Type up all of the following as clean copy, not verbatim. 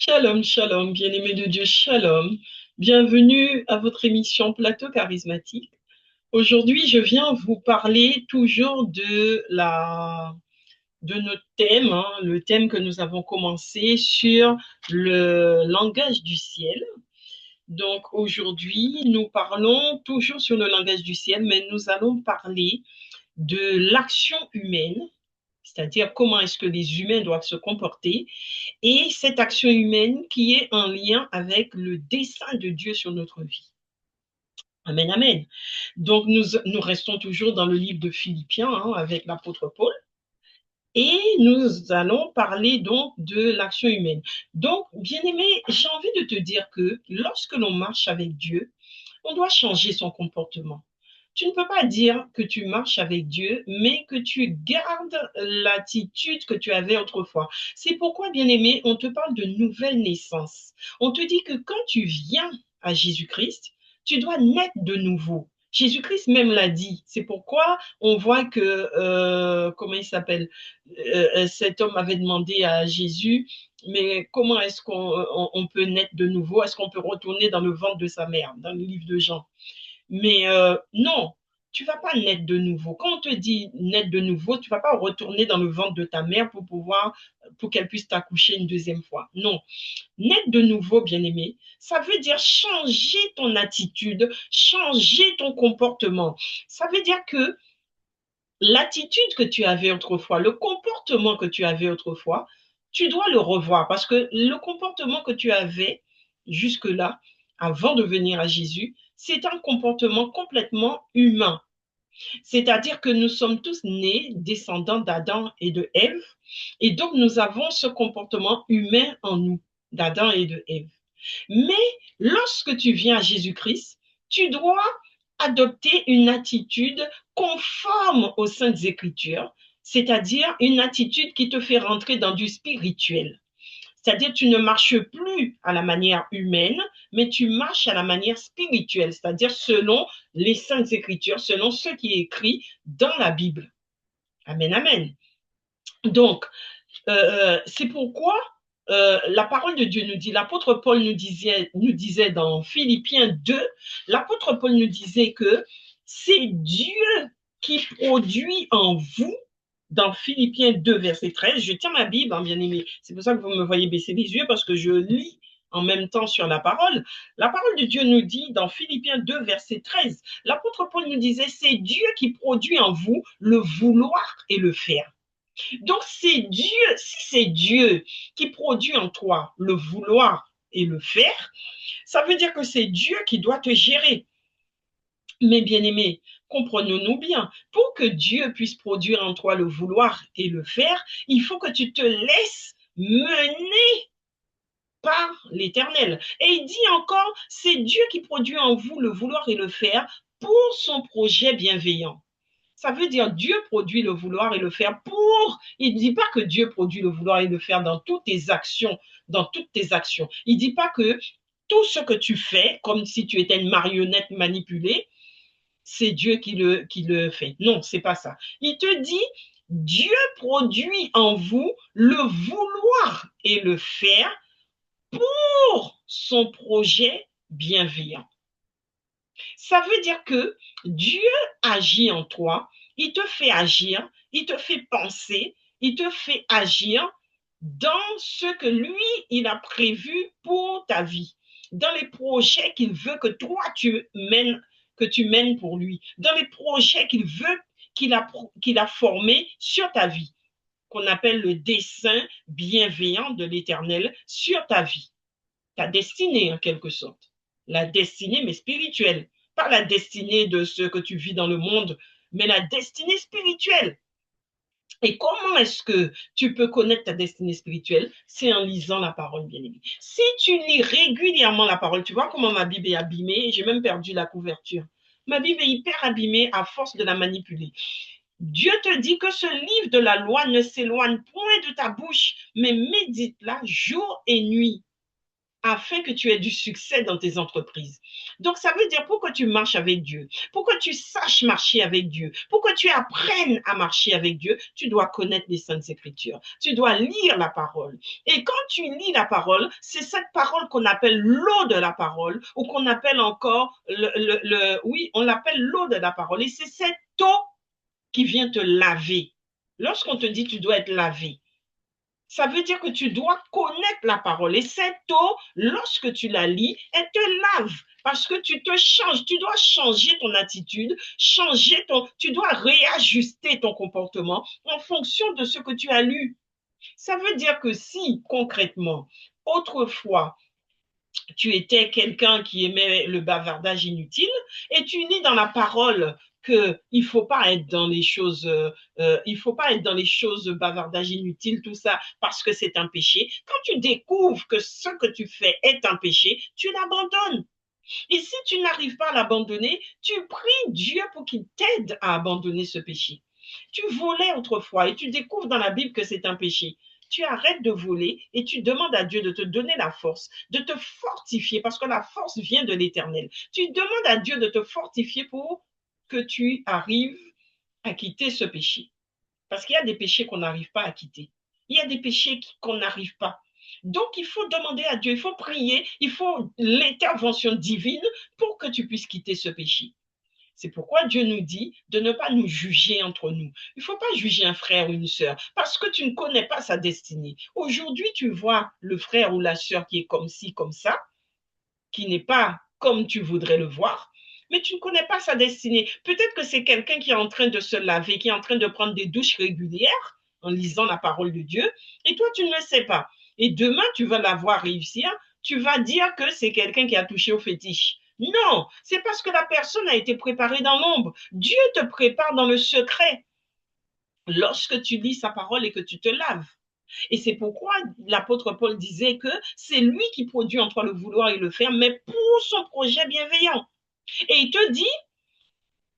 Shalom, shalom, bien-aimés de Dieu, shalom. Bienvenue à votre émission Plateau charismatique. Aujourd'hui, je viens vous parler toujours de notre thème, le thème que nous avons commencé sur le langage du ciel. Donc aujourd'hui, nous parlons toujours sur le langage du ciel, mais nous allons parler de l'action humaine, c'est-à-dire comment est-ce que les humains doivent se comporter et cette action humaine qui est en lien avec le dessein de Dieu sur notre vie. Amen, amen. Donc, nous restons toujours dans le livre de Philippiens avec l'apôtre Paul et nous allons parler donc de l'action humaine. Donc, bien-aimé, j'ai envie de te dire que lorsque l'on marche avec Dieu, on doit changer son comportement. Tu ne peux pas dire que tu marches avec Dieu, mais que tu gardes l'attitude que tu avais autrefois. C'est pourquoi, bien-aimé, on te parle de nouvelle naissance. On te dit que quand tu viens à Jésus-Christ, tu dois naître de nouveau. Jésus-Christ même l'a dit. C'est pourquoi on voit que, comment il s'appelle, cet homme avait demandé à Jésus, mais comment est-ce qu'on peut naître de nouveau? Est-ce qu'on peut retourner dans le ventre de sa mère, dans le livre de Jean? Mais non, tu vas pas naître de nouveau. Quand on te dit naître de nouveau, tu vas pas retourner dans le ventre de ta mère pour qu'elle puisse t'accoucher une deuxième fois. Non, naître de nouveau, bien-aimé, ça veut dire changer ton attitude, changer ton comportement. Ça veut dire que l'attitude que tu avais autrefois, le comportement que tu avais autrefois, tu dois le revoir parce que le comportement que tu avais jusque-là, avant de venir à Jésus, c'est un comportement complètement humain. C'est-à-dire que nous sommes tous nés descendants d'Adam et de Ève, et donc nous avons ce comportement humain en nous, d'Adam et de Ève. Mais lorsque tu viens à Jésus-Christ, tu dois adopter une attitude conforme aux Saintes Écritures, c'est-à-dire une attitude qui te fait rentrer dans du spirituel. C'est-à-dire tu ne marches plus à la manière humaine, mais tu marches à la manière spirituelle, c'est-à-dire selon les Saintes Écritures, selon ce qui est écrit dans la Bible. Amen, amen. Donc, c'est pourquoi la parole de Dieu nous dit, l'apôtre Paul nous disait dans Philippiens 2, l'apôtre Paul nous disait que c'est Dieu qui produit en vous, dans Philippiens 2, verset 13, je tiens ma Bible, bien aimé, c'est pour ça que vous me voyez baisser les yeux, parce que je lis en même temps sur la parole. La parole de Dieu nous dit dans Philippiens 2, verset 13, l'apôtre Paul nous disait, c'est Dieu qui produit en vous le vouloir et le faire. Donc, c'est Dieu, si c'est Dieu qui produit en toi le vouloir et le faire, ça veut dire que c'est Dieu qui doit te gérer. Mais bien aimé, comprenons-nous bien, pour que Dieu puisse produire en toi le vouloir et le faire, il faut que tu te laisses mener par l'Éternel. Et il dit encore, c'est Dieu qui produit en vous le vouloir et le faire pour son projet bienveillant. Ça veut dire Dieu produit le vouloir et le faire pour. Il ne dit pas que Dieu produit le vouloir et le faire dans toutes tes actions, dans toutes tes actions. Il ne dit pas que tout ce que tu fais, comme si tu étais une marionnette manipulée, c'est Dieu qui le fait. Non, c'est pas ça. Il te dit, Dieu produit en vous le vouloir et le faire pour son projet bienveillant. Ça veut dire que Dieu agit en toi, il te fait agir, il te fait penser, il te fait agir dans ce que lui, il a prévu pour ta vie, dans les projets qu'il veut que toi, tu mènes pour lui, dans les projets qu'il veut, qu'il a formés sur ta vie, qu'on appelle le dessein bienveillant de l'Éternel sur ta vie, ta destinée en quelque sorte. La destinée, mais spirituelle. Pas la destinée de ce que tu vis dans le monde, mais la destinée spirituelle. Et comment est-ce que tu peux connaître ta destinée spirituelle? C'est en lisant la parole, bien aimé. Si tu lis régulièrement la parole, tu vois comment ma Bible est abîmée, j'ai même perdu la couverture. Ma Bible est hyper abîmée à force de la manipuler. Dieu te dit que ce livre de la loi ne s'éloigne point de ta bouche, mais médite-la jour et nuit. afin que tu aies du succès dans tes entreprises. Donc, ça veut dire pour que tu marches avec Dieu, pour que tu saches marcher avec Dieu, pour que tu apprennes à marcher avec Dieu, tu dois connaître les Saintes Écritures. Tu dois lire la parole. Et quand tu lis la parole, c'est cette parole qu'on appelle l'eau de la parole, ou qu'on appelle encore oui, on l'appelle l'eau de la parole. Et c'est cette eau qui vient te laver. Lorsqu'on te dit tu dois être lavé, ça veut dire que tu dois connaître la parole. Et cette eau, lorsque tu la lis, elle te lave. Parce que tu te changes, tu dois changer ton attitude, tu dois réajuster ton comportement en fonction de ce que tu as lu. Ça veut dire que si, concrètement, autrefois, tu étais quelqu'un qui aimait le bavardage inutile et tu lis dans la parole que il faut pas être dans les choses, il faut pas être dans les choses bavardage inutile, tout ça, parce que c'est un péché. Quand tu découvres que ce que tu fais est un péché, tu l'abandonnes. Et si tu n'arrives pas à l'abandonner, tu pries Dieu pour qu'il t'aide à abandonner ce péché. Tu volais autrefois et tu découvres dans la Bible que c'est un péché. Tu arrêtes de voler et tu demandes à Dieu de te donner la force, de te fortifier, parce que la force vient de l'Éternel. Tu demandes à Dieu de te fortifier pour que tu arrives à quitter ce péché. Parce qu'il y a des péchés qu'on n'arrive pas à quitter. Il y a des péchés qu'on n'arrive pas. Donc, il faut demander à Dieu, il faut prier, il faut l'intervention divine pour que tu puisses quitter ce péché. C'est pourquoi Dieu nous dit de ne pas nous juger entre nous. Il ne faut pas juger un frère ou une sœur parce que tu ne connais pas sa destinée. Aujourd'hui, tu vois le frère ou la sœur qui est comme ci, comme ça, qui n'est pas comme tu voudrais le voir, mais tu ne connais pas sa destinée. Peut-être que c'est quelqu'un qui est en train de se laver, qui est en train de prendre des douches régulières en lisant la parole de Dieu, et toi, tu ne le sais pas. Et demain, tu vas la voir réussir, tu vas dire que c'est quelqu'un qui a touché au fétiche. Non, c'est parce que la personne a été préparée dans l'ombre. Dieu te prépare dans le secret lorsque tu lis sa parole et que tu te laves. Et c'est pourquoi l'apôtre Paul disait que c'est lui qui produit en toi le vouloir et le faire, mais pour son projet bienveillant. Et il te dit,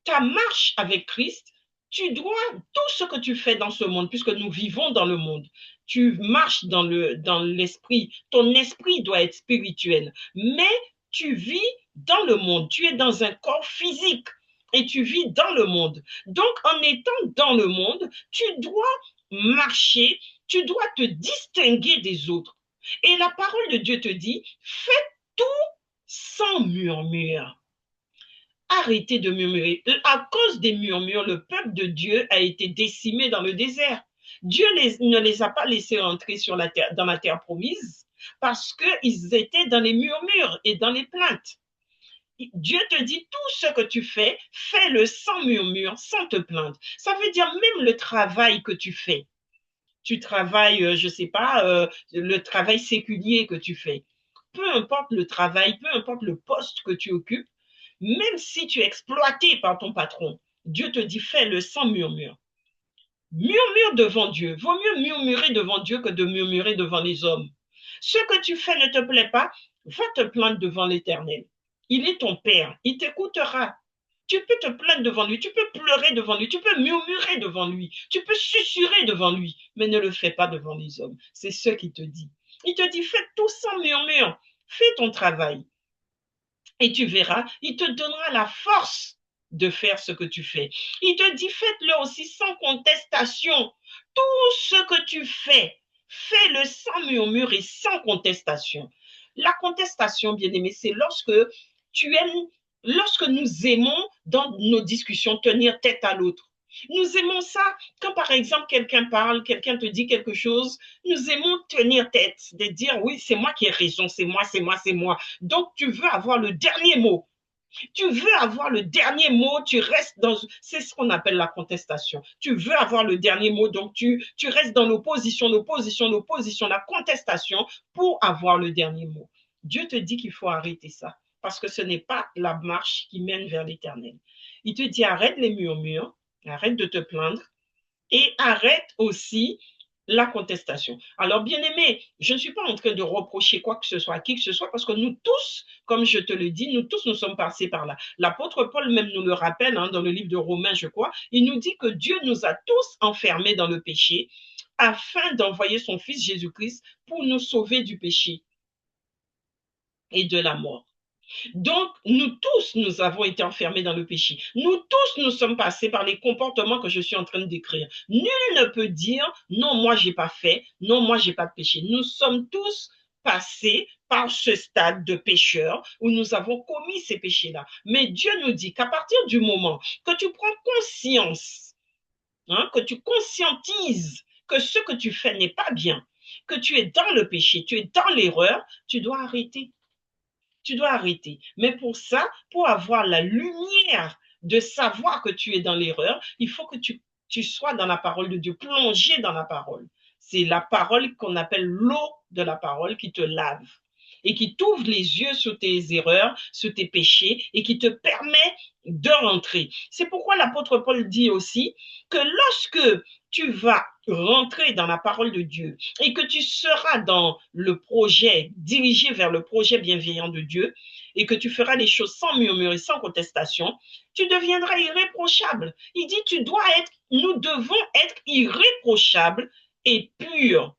ta marche avec Christ, tu dois, tout ce que tu fais dans ce monde, puisque nous vivons dans le monde, tu marches dans l'esprit, ton esprit doit être spirituel, mais tu vis dans le monde, tu es dans un corps physique et tu vis dans le monde. Donc, en étant dans le monde, tu dois marcher, tu dois te distinguer des autres. Et la parole de Dieu te dit, fais tout sans murmure. Arrêtez de murmurer. À cause des murmures, le peuple de Dieu a été décimé dans le désert. Dieu ne les a pas laissés entrer dans la terre promise parce qu'ils étaient dans les murmures et dans les plaintes. Dieu te dit, tout ce que tu fais, fais-le sans murmure, sans te plaindre. Ça veut dire même le travail que tu fais. Tu travailles, je ne sais pas, le travail séculier que tu fais. Peu importe le travail, peu importe le poste que tu occupes, même si tu es exploité par ton patron, Dieu te dit fais-le sans murmure. Murmure devant Dieu. Vaut mieux murmurer devant Dieu que de murmurer devant les hommes. Ce que tu fais ne te plaît pas, va te plaindre devant l'Éternel. Il est ton Père, il t'écoutera. Tu peux te plaindre devant lui, tu peux pleurer devant lui, tu peux murmurer devant lui, tu peux susurrer devant lui, mais ne le fais pas devant les hommes. C'est ce qu'il te dit. Il te dit fais tout sans murmure, fais ton travail. Et tu verras, il te donnera la force de faire ce que tu fais. Il te dit, faites-le aussi sans contestation. Tout ce que tu fais, fais-le sans murmure et sans contestation. La contestation, bien aimé, c'est lorsque nous aimons dans nos discussions tenir tête à l'autre. Nous aimons ça quand, par exemple, quelqu'un parle, quelqu'un te dit quelque chose, nous aimons tenir tête, de dire oui, c'est moi qui ai raison, c'est moi, c'est moi, c'est moi. Donc, tu veux avoir le dernier mot. Tu veux avoir le dernier mot, tu restes dans... C'est ce qu'on appelle la contestation. Tu veux avoir le dernier mot, donc tu restes dans l'opposition, la contestation pour avoir le dernier mot. Dieu te dit qu'il faut arrêter ça, parce que ce n'est pas la marche qui mène vers l'éternel. Il te dit arrête les murmures, arrête de te plaindre et arrête aussi la contestation. Alors, bien aimé, je ne suis pas en train de reprocher quoi que ce soit à qui que ce soit, parce que nous tous, comme je te le dis, nous tous, nous sommes passés par là. L'apôtre Paul même nous le rappelle, dans le livre de Romains, je crois, il nous dit que Dieu nous a tous enfermés dans le péché afin d'envoyer son Fils Jésus-Christ pour nous sauver du péché. et de la mort. Donc, nous tous, nous avons été enfermés dans le péché. Nous tous, nous sommes passés par les comportements que je suis en train de décrire. Nul ne peut dire, non, moi, j'ai pas fait, non, moi, j'ai pas de péché. Nous sommes tous passés par ce stade de pécheur où nous avons commis ces péchés-là. Mais Dieu nous dit qu'à partir du moment que tu prends conscience, que tu conscientises que ce que tu fais n'est pas bien, que tu es dans le péché, tu es dans l'erreur, tu dois arrêter. Tu dois arrêter. Mais pour ça, pour avoir la lumière de savoir que tu es dans l'erreur, il faut que tu sois dans la parole de Dieu, plongé dans la parole. C'est la parole qu'on appelle l'eau de la parole qui te lave et qui t'ouvre les yeux sur tes erreurs, sur tes péchés et qui te permet de rentrer. C'est pourquoi l'apôtre Paul dit aussi que lorsque tu vas rentrer dans la parole de Dieu et que tu seras dans le projet, dirigé vers le projet bienveillant de Dieu et que tu feras les choses sans murmurer, sans contestation, tu deviendras irréprochable. Il dit, nous devons être irréprochables et purs.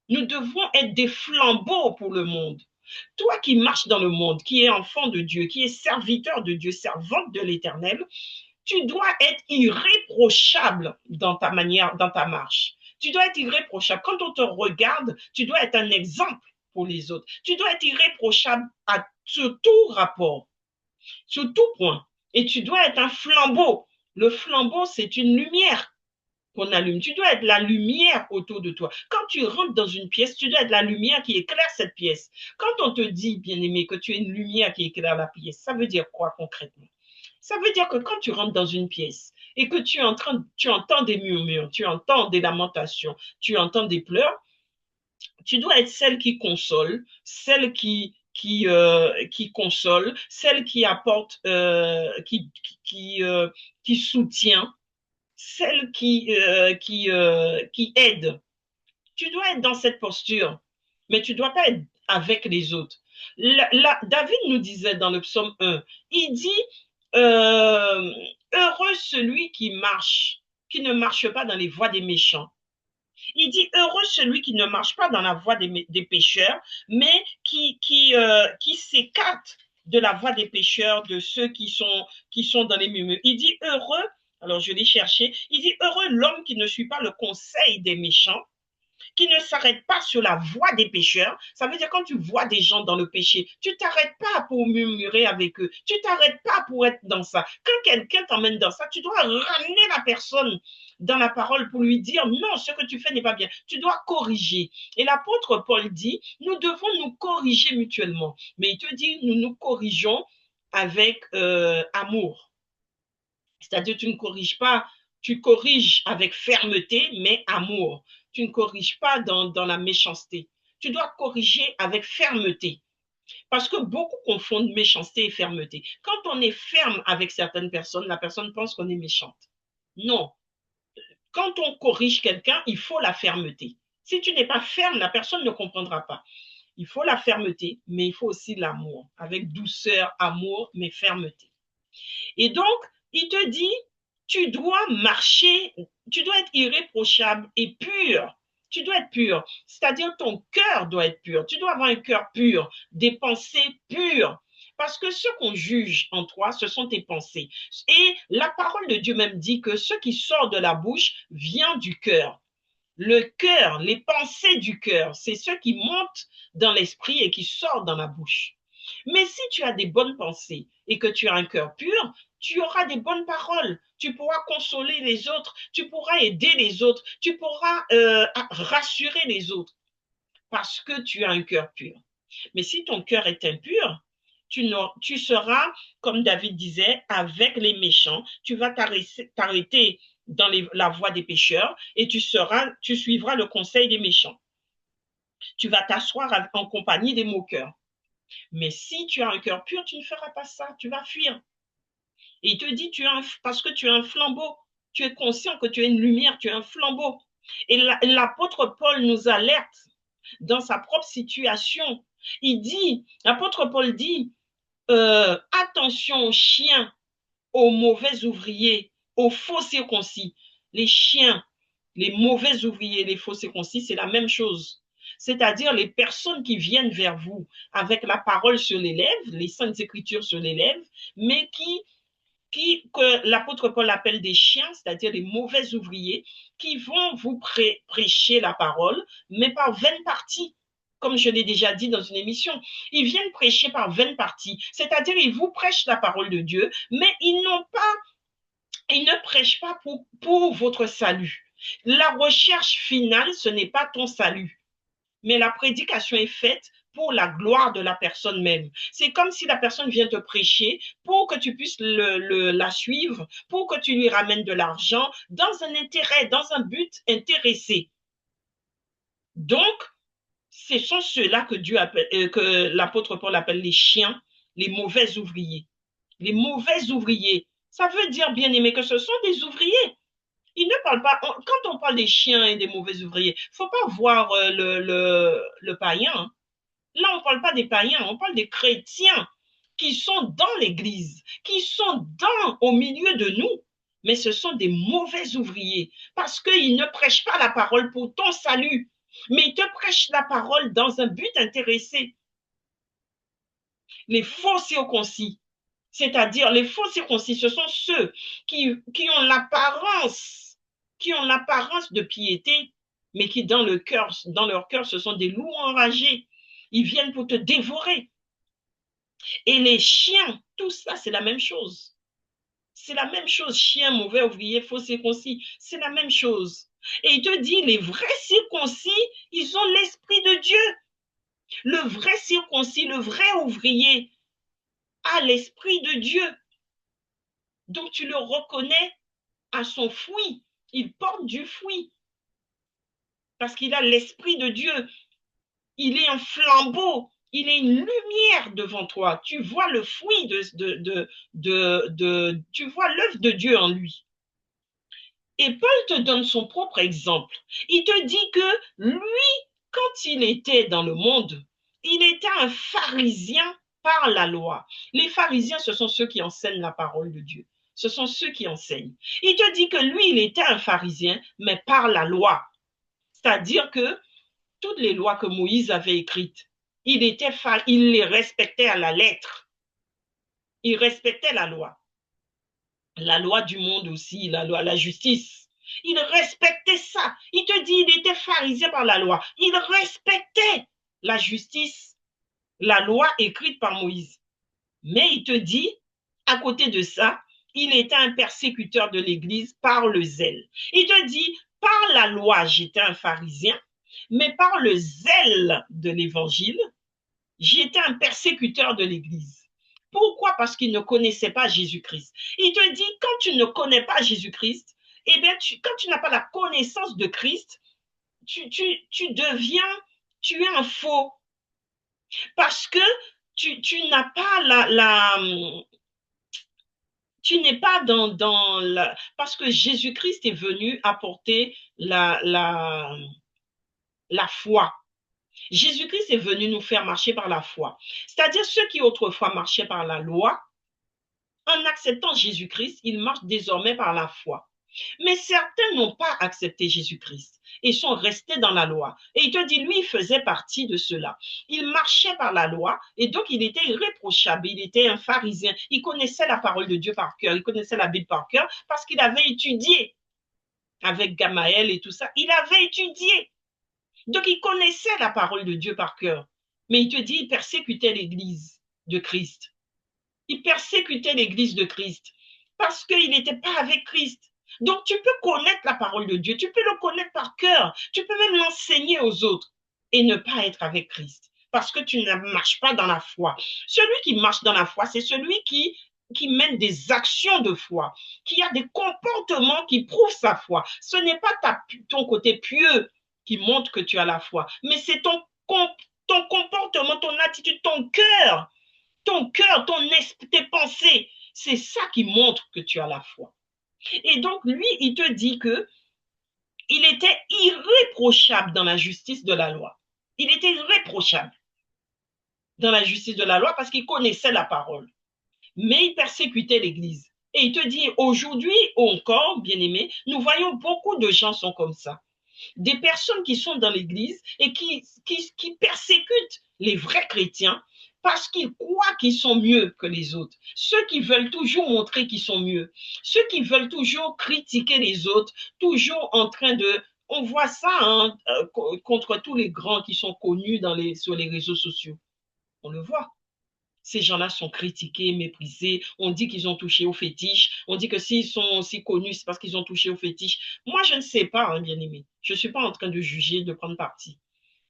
Nous devons être des flambeaux pour le monde. Toi qui marches dans le monde, qui es enfant de Dieu, qui es serviteur de Dieu, servante de l'Éternel, tu dois être irréprochable dans ta manière, dans ta marche. Tu dois être irréprochable. Quand on te regarde, tu dois être un exemple pour les autres. Tu dois être irréprochable sur tout rapport, sur tout point. Et tu dois être un flambeau. Le flambeau, c'est une lumière qu'on allume. Tu dois être la lumière autour de toi. Quand tu rentres dans une pièce, tu dois être la lumière qui éclaire cette pièce. Quand on te dit, bien-aimé, que tu es une lumière qui éclaire la pièce, ça veut dire quoi concrètement? Ça veut dire que quand tu rentres dans une pièce et que tu entends des murmures, tu entends des lamentations, tu entends des pleurs, tu dois être celle qui console, celle qui console, celle qui apporte, qui soutient, celle qui aide. Tu dois être dans cette posture, mais tu ne dois pas être avec les autres. David nous disait dans le psaume 1, il dit, heureux celui qui ne marche pas dans les voies des méchants. Il dit, heureux celui qui ne marche pas dans la voie des pécheurs, mais qui s'écarte de la voie des pécheurs, de ceux qui sont dans les murmures. Il dit, heureux, alors je l'ai cherché, il dit, heureux l'homme qui ne suit pas le conseil des méchants, qui ne s'arrête pas sur la voie des pécheurs. Ça veut dire quand tu vois des gens dans le péché, tu t'arrêtes pas pour murmurer avec eux. Tu t'arrêtes pas pour être dans ça. Quand quelqu'un t'emmène dans ça, tu dois ramener la personne dans la parole pour lui dire non, ce que tu fais n'est pas bien. Tu dois corriger. Et l'apôtre Paul dit, nous devons nous corriger mutuellement. Mais il te dit, nous nous corrigeons avec amour. C'est-à-dire, tu ne corriges pas, tu corriges avec fermeté, mais amour. Tu ne corriges pas dans la méchanceté. Tu dois corriger avec fermeté. Parce que beaucoup confondent méchanceté et fermeté. Quand on est ferme avec certaines personnes, la personne pense qu'on est méchante. Non. Quand on corrige quelqu'un, il faut la fermeté. Si tu n'es pas ferme, la personne ne comprendra pas. Il faut la fermeté, mais il faut aussi l'amour, avec douceur, amour, mais fermeté. Et donc, il te dit, tu dois marcher, tu dois être irréprochable et pur. Tu dois être pur, c'est-à-dire ton cœur doit être pur. Tu dois avoir un cœur pur, des pensées pures. Parce que ce qu'on juge en toi, ce sont tes pensées. Et la parole de Dieu même dit que ce qui sort de la bouche vient du cœur. Le cœur, les pensées du cœur, c'est ce qui monte dans l'esprit et qui sort dans la bouche. Mais si tu as des bonnes pensées et que tu as un cœur pur, tu auras des bonnes paroles. Tu pourras consoler les autres, tu pourras aider les autres, tu pourras rassurer les autres parce que tu as un cœur pur. Mais si ton cœur est impur, tu seras, comme David disait, avec les méchants. Tu vas t'arrêter dans la voie des pécheurs et tu suivras le conseil des méchants. Tu vas t'asseoir en compagnie des moqueurs. Mais si tu as un cœur pur, tu ne feras pas ça, tu vas fuir. Et il te dit, parce que tu es un flambeau, tu es conscient que tu es une lumière, tu es un flambeau. Et l'apôtre Paul nous alerte dans sa propre situation. L'apôtre Paul dit, attention aux chiens, aux mauvais ouvriers, aux faux circoncis. Les chiens, les mauvais ouvriers, les faux circoncis, c'est la même chose. c'est-à-dire les personnes qui viennent vers vous avec la parole sur les lèvres, les saintes écritures sur les lèvres, mais que l'apôtre Paul appelle des chiens, c'est-à-dire des mauvais ouvriers, qui vont vous prêcher la parole, mais par vaine partie. Comme je l'ai déjà dit dans une émission, ils viennent prêcher par vaine partie, c'est-à-dire ils vous prêchent la parole de Dieu, mais ils ne prêchent pas pour votre salut. La recherche finale, ce n'est pas ton salut, mais la prédication est faite pour la gloire de la personne même. C'est comme si la personne vient te prêcher pour que tu puisses la suivre, pour que tu lui ramènes de l'argent, dans un intérêt, dans un but intéressé. Donc, ce sont ceux-là que l'apôtre Paul appelle les chiens, les mauvais ouvriers. Les mauvais ouvriers, ça veut dire, bien aimé, que ce sont des ouvriers. Ils ne parlent pas, quand on parle des chiens et des mauvais ouvriers, il ne faut pas voir le païen, hein. Là, on ne parle pas des païens, on parle des chrétiens qui sont dans l'Église, qui sont au milieu de nous. Mais ce sont des mauvais ouvriers parce qu'ils ne prêchent pas la parole pour ton salut, mais ils te prêchent la parole dans un but intéressé. Les faux circoncis, c'est-à-dire les faux circoncis, ce sont ceux qui ont l'apparence de piété, mais qui dans leur cœur, ce sont des loups enragés. Ils viennent pour te dévorer. Et les chiens, tout ça, c'est la même chose. C'est la même chose. Chien, mauvais ouvrier, faux circoncis, c'est la même chose. Et il te dit, les vrais circoncis, ils ont l'esprit de Dieu. Le vrai circoncis, le vrai ouvrier a l'esprit de Dieu. Donc tu le reconnais à son fruit. Il porte du fruit. Parce qu'il a l'esprit de Dieu. Il est un flambeau. Il est une lumière devant toi. Tu vois le fruit tu vois l'œuvre de Dieu en lui. Et Paul te donne son propre exemple. Il te dit que lui, quand il était dans le monde, il était un pharisien par la loi. Les pharisiens, ce sont ceux qui enseignent la parole de Dieu. Ce sont ceux qui enseignent. Il te dit que lui, il était un pharisien, mais par la loi. C'est-à-dire que toutes les lois que Moïse avait écrites, il les respectait à la lettre. Il respectait la loi du monde aussi, la justice. Il respectait ça. Il te dit, il était pharisien par la loi. Il respectait la justice, la loi écrite par Moïse. Mais il te dit, à côté de ça, il était un persécuteur de l'Église par le zèle. Il te dit, par la loi, j'étais un pharisien, mais par le zèle de l'Évangile, j'étais un persécuteur de l'Église. Pourquoi? Parce qu'il ne connaissait pas Jésus-Christ. Il te dit, quand tu ne connais pas Jésus-Christ, eh bien, quand tu n'as pas la connaissance de Christ, tu es un faux. Parce que tu n'as pas tu n'es pas dans la... Parce que Jésus-Christ est venu apporter la foi. Jésus-Christ est venu nous faire marcher par la foi. C'est-à-dire ceux qui autrefois marchaient par la loi, en acceptant Jésus-Christ, ils marchent désormais par la foi. Mais certains n'ont pas accepté Jésus-Christ et sont restés dans la loi. Et il te dit, lui, il faisait partie de cela. Il marchait par la loi et donc il était irréprochable. Il était un pharisien. Il connaissait la parole de Dieu par cœur. Il connaissait la Bible par cœur parce qu'il avait étudié avec Gamaël et tout ça. Il avait étudié. Donc il connaissait la parole de Dieu par cœur. Mais il te dit, il persécutait l'Église de Christ. Il persécutait l'Église de Christ parce qu'il n'était pas avec Christ. Donc, tu peux connaître la parole de Dieu, tu peux le connaître par cœur, tu peux même l'enseigner aux autres et ne pas être avec Christ parce que tu ne marches pas dans la foi. Celui qui marche dans la foi, c'est celui qui mène des actions de foi, qui a des comportements qui prouvent sa foi. Ce n'est pas ton côté pieux qui montre que tu as la foi, mais c'est ton comportement, ton attitude, ton cœur, tes pensées. C'est ça qui montre que tu as la foi. Et donc, lui, il te dit que il était irréprochable dans la justice de la loi. Il était irréprochable dans la justice de la loi parce qu'il connaissait la parole. Mais il persécutait l'Église. Et il te dit, aujourd'hui encore, bien-aimé, nous voyons beaucoup de gens sont comme ça. des personnes qui sont dans l'Église et qui persécutent les vrais chrétiens parce qu'ils croient qu'ils sont mieux que les autres. Ceux qui veulent toujours montrer qu'ils sont mieux. Ceux qui veulent toujours critiquer les autres, toujours en train de... On voit ça hein, contre tous les grands qui sont connus sur les réseaux sociaux. On le voit. Ces gens-là sont critiqués, méprisés. On dit qu'ils ont touché au fétiche. On dit que s'ils sont aussi connus, c'est parce qu'ils ont touché au fétiche. Moi, je ne sais pas, hein, bien aimé. Je ne suis pas en train de juger, de prendre parti.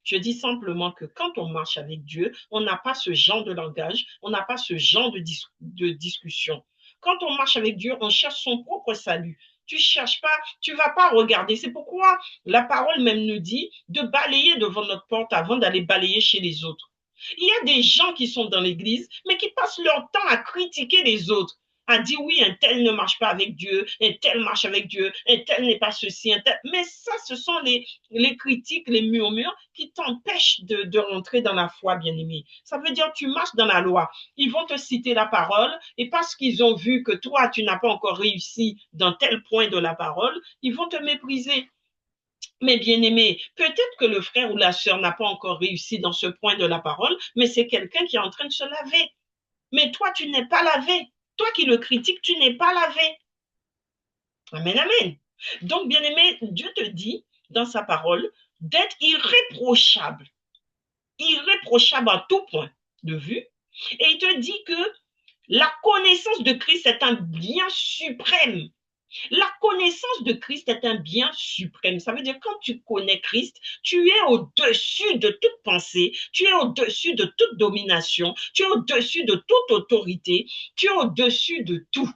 Je dis simplement que quand on marche avec Dieu, on n'a pas ce genre de langage, on n'a pas ce genre de discussion. Quand on marche avec Dieu, on cherche son propre salut. Tu cherches pas, tu vas pas regarder. C'est pourquoi la parole même nous dit de balayer devant notre porte avant d'aller balayer chez les autres. Il y a des gens qui sont dans l'église, mais qui passent leur temps à critiquer les autres, à dire oui, un tel ne marche pas avec Dieu, un tel marche avec Dieu, un tel n'est pas ceci, un tel. Mais ça, ce sont les critiques, les murmures qui t'empêchent de rentrer dans la foi, bien-aimé. Ça veut dire que tu marches dans la loi. Ils vont te citer la parole et parce qu'ils ont vu que toi, tu n'as pas encore réussi dans tel point de la parole, ils vont te mépriser. Mais bien aimé, peut-être que le frère ou la sœur n'a pas encore réussi dans ce point de la parole, mais c'est quelqu'un qui est en train de se laver. Mais toi, tu n'es pas lavé. Toi qui le critiques, tu n'es pas lavé. Amen, amen. Donc, bien aimé, Dieu te dit dans sa parole d'être irréprochable. Irréprochable à tout point de vue. Et il te dit que la connaissance de Christ est un bien suprême. La connaissance de Christ est un bien suprême. Ça veut dire quand tu connais Christ, tu es au-dessus de toute pensée, tu es au-dessus de toute domination, tu es au-dessus de toute autorité, tu es au-dessus de tout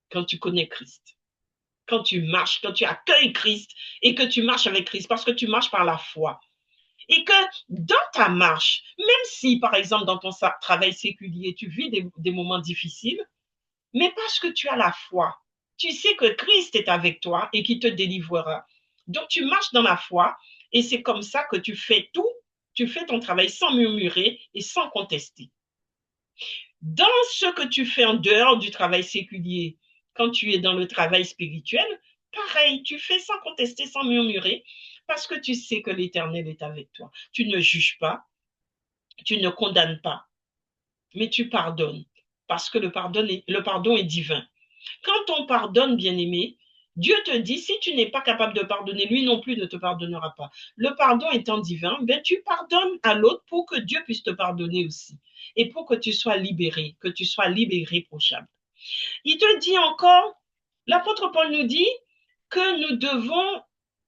quand tu connais Christ. Quand tu marches, quand tu accueilles Christ et que tu marches avec Christ parce que tu marches par la foi. Et que dans ta marche, même si par exemple dans ton travail séculier, tu vis des moments difficiles, mais parce que tu as la foi, tu sais que Christ est avec toi et qui te délivrera. Donc tu marches dans la foi et c'est comme ça que tu fais tout, tu fais ton travail sans murmurer et sans contester. Dans ce que tu fais en dehors du travail séculier, quand tu es dans le travail spirituel, pareil, tu fais sans contester, sans murmurer, parce que tu sais que l'Éternel est avec toi. Tu ne juges pas, tu ne condamnes pas, mais tu pardonnes, parce que le pardon est divin. Quand on pardonne, bien-aimé, Dieu te dit, si tu n'es pas capable de pardonner, lui non plus ne te pardonnera pas. Le pardon étant divin, ben, tu pardonnes à l'autre pour que Dieu puisse te pardonner aussi. Et pour que tu sois libéré, que tu sois libéré prochable. Il te dit encore, l'apôtre Paul nous dit que nous devons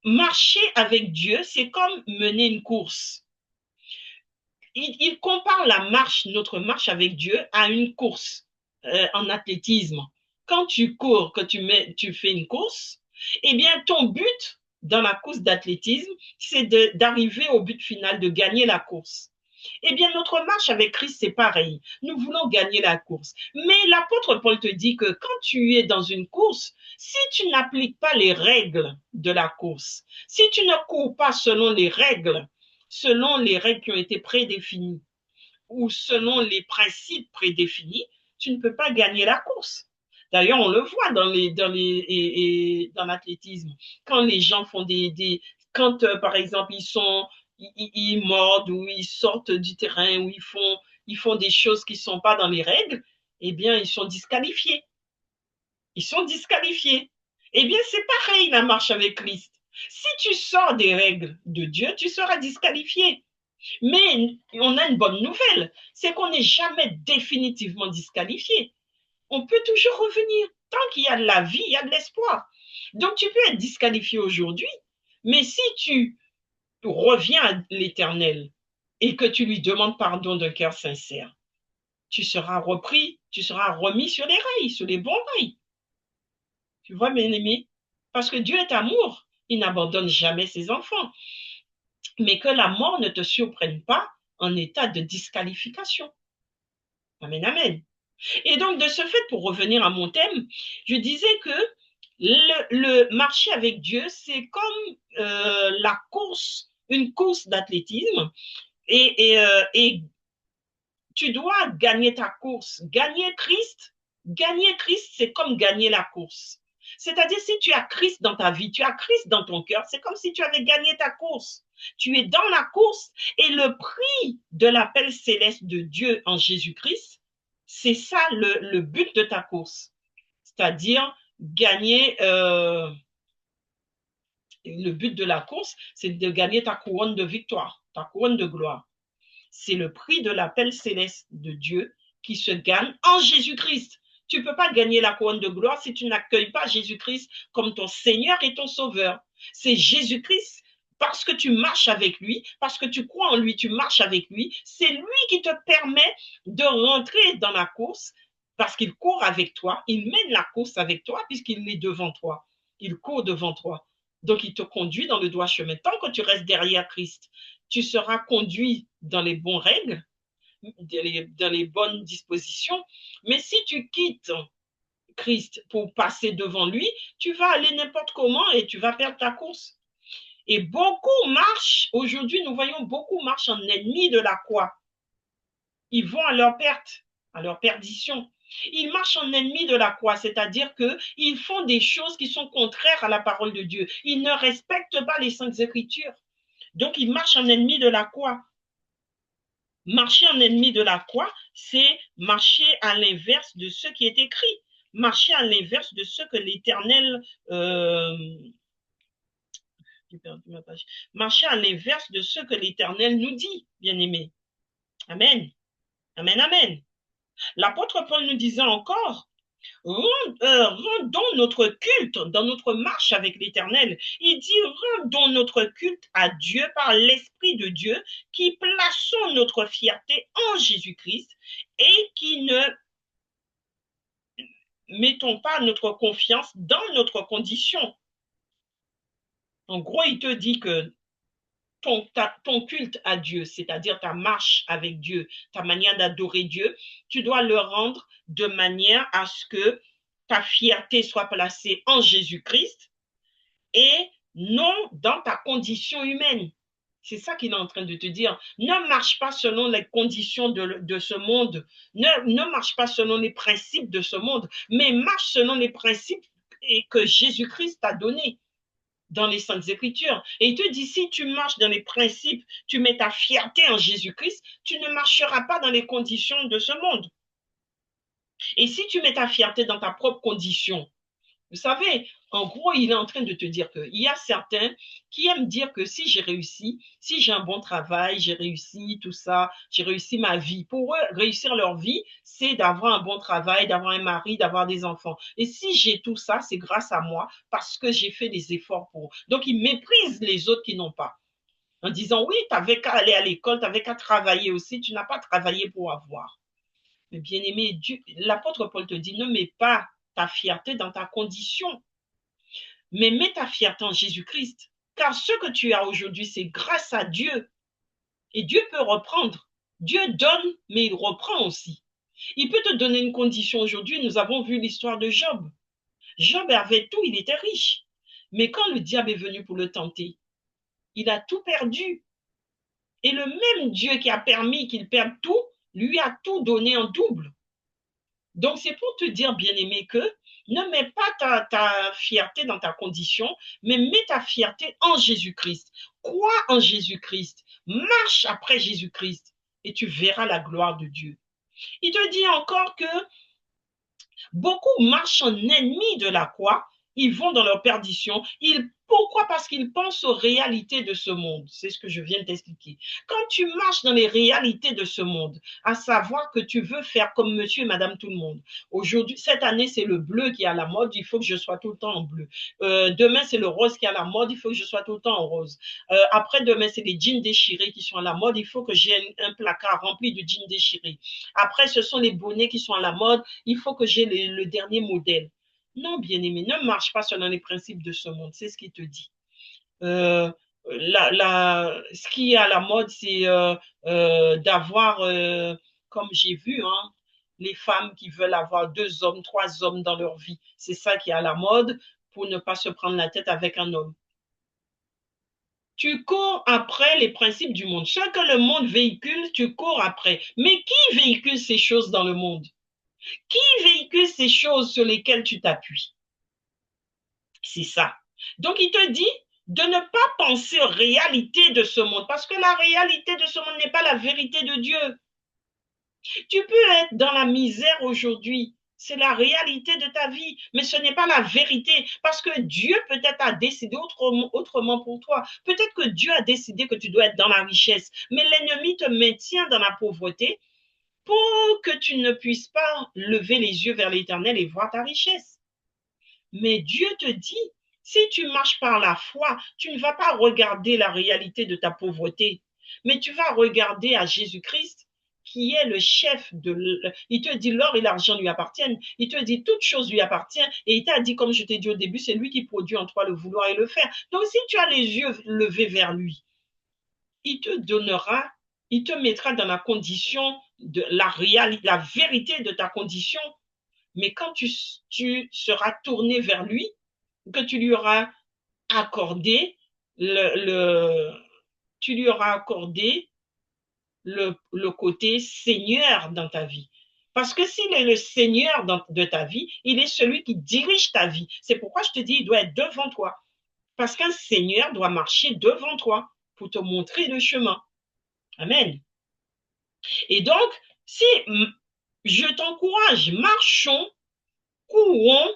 marcher avec Dieu, c'est comme mener une course. Il compare la marche, notre marche avec Dieu, à une course en athlétisme. Quand tu cours, que tu fais une course, eh bien, ton but dans la course d'athlétisme, c'est d'arriver au but final, de gagner la course. Eh bien, notre marche avec Christ, c'est pareil. Nous voulons gagner la course. Mais l'apôtre Paul te dit que quand tu es dans une course, si tu n'appliques pas les règles de la course, si tu ne cours pas selon les règles qui ont été prédéfinies ou selon les principes prédéfinis, tu ne peux pas gagner la course. D'ailleurs, on le voit dans l'athlétisme. Quand les gens font quand par exemple ils mordent ou ils sortent du terrain ou ils font des choses qui ne sont pas dans les règles, eh bien, ils sont disqualifiés. Ils sont disqualifiés. Eh bien, c'est pareil la marche avec Christ. Si tu sors des règles de Dieu, tu seras disqualifié. Mais on a une bonne nouvelle, c'est qu'on n'est jamais définitivement disqualifié. On peut toujours revenir. Tant qu'il y a de la vie, il y a de l'espoir. Donc tu peux être disqualifié aujourd'hui, mais si tu reviens à l'Éternel et que tu lui demandes pardon d'un cœur sincère, tu seras repris, tu seras remis sur les rails, sur les bons rails. Tu vois, bien aimé? Parce que Dieu est amour. Il n'abandonne jamais ses enfants. Mais que la mort ne te surprenne pas en état de disqualification. Amen, amen. Et donc, de ce fait, pour revenir à mon thème, je disais que le marcher avec Dieu, c'est comme la course, une course d'athlétisme. Et tu dois gagner ta course. Gagner Christ, c'est comme gagner la course. C'est-à-dire, si tu as Christ dans ta vie, tu as Christ dans ton cœur, c'est comme si tu avais gagné ta course. Tu es dans la course et le prix de l'appel céleste de Dieu en Jésus-Christ, c'est ça le but de ta course. C'est-à-dire gagner, le but de la course, c'est de gagner ta couronne de victoire, ta couronne de gloire. C'est le prix de l'appel céleste de Dieu qui se gagne en Jésus-Christ. Tu ne peux pas gagner la couronne de gloire si tu n'accueilles pas Jésus-Christ comme ton Seigneur et ton Sauveur. C'est Jésus-Christ, parce que tu marches avec lui, parce que tu crois en lui, tu marches avec lui. C'est lui qui te permet de rentrer dans la course parce qu'il court avec toi, il mène la course avec toi puisqu'il est devant toi. Il court devant toi. Donc, il te conduit dans le droit chemin. Tant que tu restes derrière Christ, tu seras conduit dans les bonnes règles, dans les bonnes dispositions. Mais si tu quittes Christ pour passer devant lui, tu vas aller n'importe comment et tu vas perdre ta course. Et beaucoup marchent, aujourd'hui nous voyons beaucoup marchent en ennemis de la croix. Ils vont à leur perte, à leur perdition. Ils marchent en ennemis de la croix, c'est-à-dire qu'ils font des choses qui sont contraires à la parole de Dieu. Ils ne respectent pas les saintes écritures. Donc, ils marchent en ennemi de la croix. Marcher en ennemi de la croix, c'est marcher à l'inverse de ce qui est écrit. Marcher à l'inverse de ce que l'Éternel... marcher à l'inverse de ce que l'Éternel nous dit, bien-aimés. Amen. Amen, amen. L'apôtre Paul nous disait encore, rendons notre culte dans notre marche avec l'Éternel. Il dit, rendons notre culte à Dieu par l'Esprit de Dieu, qui plaçons notre fierté en Jésus-Christ et qui ne mettons pas notre confiance dans notre condition. En gros, il te dit que ton culte à Dieu, c'est-à-dire ta marche avec Dieu, ta manière d'adorer Dieu, tu dois le rendre de manière à ce que ta fierté soit placée en Jésus-Christ et non dans ta condition humaine. C'est ça qu'il est en train de te dire. Ne marche pas selon les conditions de ce monde. Ne marche pas selon les principes de ce monde, mais marche selon les principes que Jésus-Christ t'a donnés dans les Saintes Écritures. Et il te dit, si tu marches dans les principes, tu mets ta fierté en Jésus-Christ, tu ne marcheras pas dans les conditions de ce monde. Et si tu mets ta fierté dans ta propre condition, vous savez, en gros, il est en train de te dire qu'il y a certains qui aiment dire que si j'ai réussi, si j'ai un bon travail, j'ai réussi tout ça, j'ai réussi ma vie. Pour eux, réussir leur vie, c'est d'avoir un bon travail, d'avoir un mari, d'avoir des enfants. Et si j'ai tout ça, c'est grâce à moi parce que j'ai fait des efforts pour eux. Donc, ils méprisent les autres qui n'ont pas. En disant, oui, tu n'avais qu'à aller à l'école, tu n'avais qu'à travailler aussi, tu n'as pas travaillé pour avoir. Mais bien aimé, l'apôtre Paul te dit, ne mets pas ta fierté dans ta condition, mais mets ta fierté en Jésus-Christ. Car ce que tu as aujourd'hui, c'est grâce à Dieu. Et Dieu peut reprendre. Dieu donne, mais il reprend aussi. Il peut te donner une condition aujourd'hui. Nous avons vu l'histoire de Job. Job avait tout, il était riche. Mais quand le diable est venu pour le tenter, il a tout perdu. Et le même Dieu qui a permis qu'il perde tout, lui a tout donné en double. Donc, c'est pour te dire, bien-aimé, que ne mets pas ta fierté dans ta condition, mais mets ta fierté en Jésus-Christ. Crois en Jésus-Christ. Marche après Jésus-Christ et tu verras la gloire de Dieu. Il te dit encore que beaucoup marchent en ennemis de la croix. Ils vont dans leur perdition. Pourquoi? Parce qu'ils pensent aux réalités de ce monde. C'est ce que je viens de t'expliquer. Quand tu marches dans les réalités de ce monde, à savoir que tu veux faire comme monsieur et madame tout le monde. Aujourd'hui, cette année, c'est le bleu qui est à la mode. Il faut que je sois tout le temps en bleu. Demain, c'est le rose qui est à la mode. Il faut que je sois tout le temps en rose. Après-demain, c'est les jeans déchirés qui sont à la mode. Il faut que j'ai un placard rempli de jeans déchirés. Après, ce sont les bonnets qui sont à la mode. Il faut que j'ai le dernier modèle. Non, bien-aimé, ne marche pas selon les principes de ce monde. C'est ce qu'il te dit. Ce qui est à la mode, c'est d'avoir, comme j'ai vu, hein, les femmes qui veulent avoir 2 hommes, 3 hommes dans leur vie. C'est ça qui est à la mode pour ne pas se prendre la tête avec un homme. Tu cours après les principes du monde. Ce que le monde véhicule, tu cours après. Mais qui véhicule ces choses dans le monde? Qui véhicule ces choses sur lesquelles tu t'appuies? C'est ça. Donc, il te dit de ne pas penser aux réalités de ce monde, parce que la réalité de ce monde n'est pas la vérité de Dieu. Tu peux être dans la misère aujourd'hui, c'est la réalité de ta vie, mais ce n'est pas la vérité, parce que Dieu peut-être a décidé autrement pour toi. Peut-être que Dieu a décidé que tu dois être dans la richesse, mais l'ennemi te maintient dans la pauvreté pour que tu ne puisses pas lever les yeux vers l'Éternel et voir ta richesse. Mais Dieu te dit, si tu marches par la foi, tu ne vas pas regarder la réalité de ta pauvreté, mais tu vas regarder à Jésus-Christ qui est le chef de... Il te dit l'or et l'argent lui appartiennent. Il te dit toute chose lui appartient. Et il t'a dit, comme je t'ai dit au début, c'est lui qui produit en toi le vouloir et le faire. Donc si tu as les yeux levés vers lui, il te donnera, il te mettra dans la condition de la vérité de ta condition. Mais quand tu seras tourné vers lui, que tu lui auras accordé tu lui auras accordé le côté Seigneur dans ta vie. Parce que s'il est le Seigneur de ta vie, il est celui qui dirige ta vie. C'est pourquoi je te dis, il doit être devant toi. Parce qu'un Seigneur doit marcher devant toi pour te montrer le chemin. Amen. Et donc, si je t'encourage, marchons, courons,